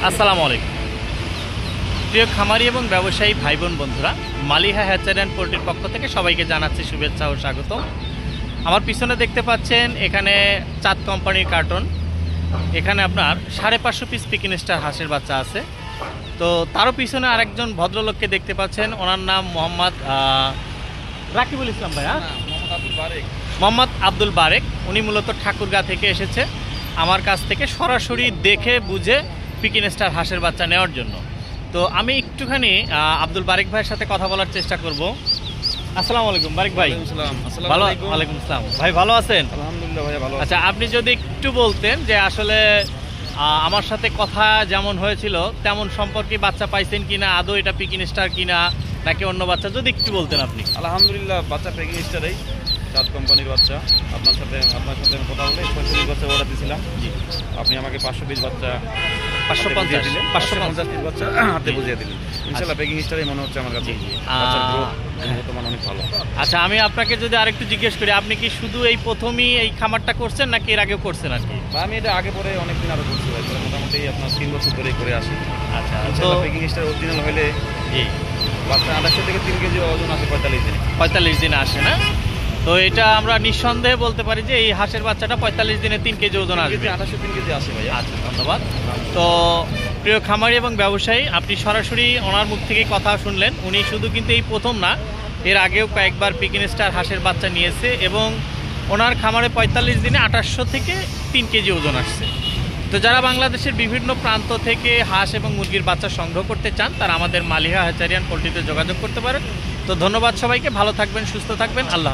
আসসালামু আলাইকুম প্রিয় খামারি এবং ব্যবসায়ী ভাই বোন বন্ধুরা, মালিহা হ্যাচারি অ্যান্ড পোল্ট্রির পক্ষ থেকে সবাইকে জানাচ্ছি শুভেচ্ছা ও স্বাগত। আমার পিছনে দেখতে পাচ্ছেন এখানে চাঁদ কোম্পানির কার্টন। এখানে আপনার 550 পিস পিকিং স্টার হাঁসের বাচ্চা আছে। তো তারও পিছনে আরেকজন ভদ্রলোককে দেখতে পাচ্ছেন, ওনার নাম মোহাম্মদ রাকিবুল ইসলাম ভাইয়া, মোহাম্মদ আব্দুল বারেক। উনি মূলত ঠাকুরগাঁ থেকে এসেছে আমার কাছ থেকে সরাসরি দেখে বুঝে পিকিং স্টার হাঁসের বাচ্চা নেওয়ার জন্য। তো আমি একটুখানি আব্দুল বারেক ভাইয়ের সাথে কথা বলার চেষ্টা করব। আসসালামু আলাইকুম বারেক ভাই। ভালো? ওয়ালাইকুম আসসালাম ভাই, ভালো আছেন? আলহামদুলিল্লাহ ভাই, ভালো। আচ্ছা, আপনি যদি একটু বলতেন যে আসলে আমার সাথে কথা যেমন হয়েছিল তেমন সম্পর্কে বাচ্চা পাইছেন কিনা, আদৌ এটা পিকিং স্টার কিনা নাকি অন্য বাচ্চা, যদি একটু বলতেন আপনি। আলহামদুলিল্লাহ, বাচ্চা পিকিং স্টারই, চাঁদ কোম্পানির বাচ্চা। আপনার সাথে আমি কথা বলে 45 বাচ্চা অর্ডার দিয়েছিলাম। জি, আপনি আমাকে 500 পিস বাচ্চা 550 দিলেন, 550 পিস বাচ্চা হাতে বুঝিয়ে দিলেন। ইনশাআল্লাহ পিকিং স্টারই মনে হচ্ছে আমার কাছে। বাচ্চার গ্রোথ মান অনেক ভালো। আচ্ছা, আমি আপনাকে যদি আরেকটু জিজ্ঞেস করি, আপনি কি শুধু এই প্রথমই এই খামারটা করছেন নাকি এর আগেও করছেন আর কি? আমি এটা আগে পরে অনেকদিন আরো করছি ভাই, মোটামুটি আপনার 3 বছর ধরে করে আসি। আচ্ছা, তো পিকিং স্টার অরিজিনাল হলে জি বাচ্চা 28 থেকে 3 কেজি ওজন আসে 45 দিনে। 45 দিনে আসে না? তো এটা আমরা নিঃসন্দেহে বলতে পারি যে এই হাঁসের বাচ্চাটা 45 দিনে 3 কেজি ওজন আসবে। 28 3 কেজি আসে ভাই। আচ্ছা, ধন্যবাদ। তো প্রিয় খামারি এবং ব্যবসায়ী, আপনি সরাসরি ওনার মুখ থেকে কথা শুনলেন। উনি শুধু কিন্তু এই প্রথম না, এর আগেও কয়েকবার পিকিং স্টার হাঁসের বাচ্চা নিয়েছে এবং ওনার খামারে 45 দিনে 2800 থেকে 3 কেজি ওজন আসছে। তো যারা বাংলাদেশের বিভিন্ন প্রান্ত থেকে হাঁস এবং মুরগির বাচ্চা সংগ্রহ করতে চান, তারা আমাদের মালিহা হ্যাচারি অ্যান্ড পোল্ট্রিতে যোগাযোগ করতে পারেন। তো ধন্যবাদ সবাইকে, ভালো থাকবেন, সুস্থ থাকবেন, আল্লাহ।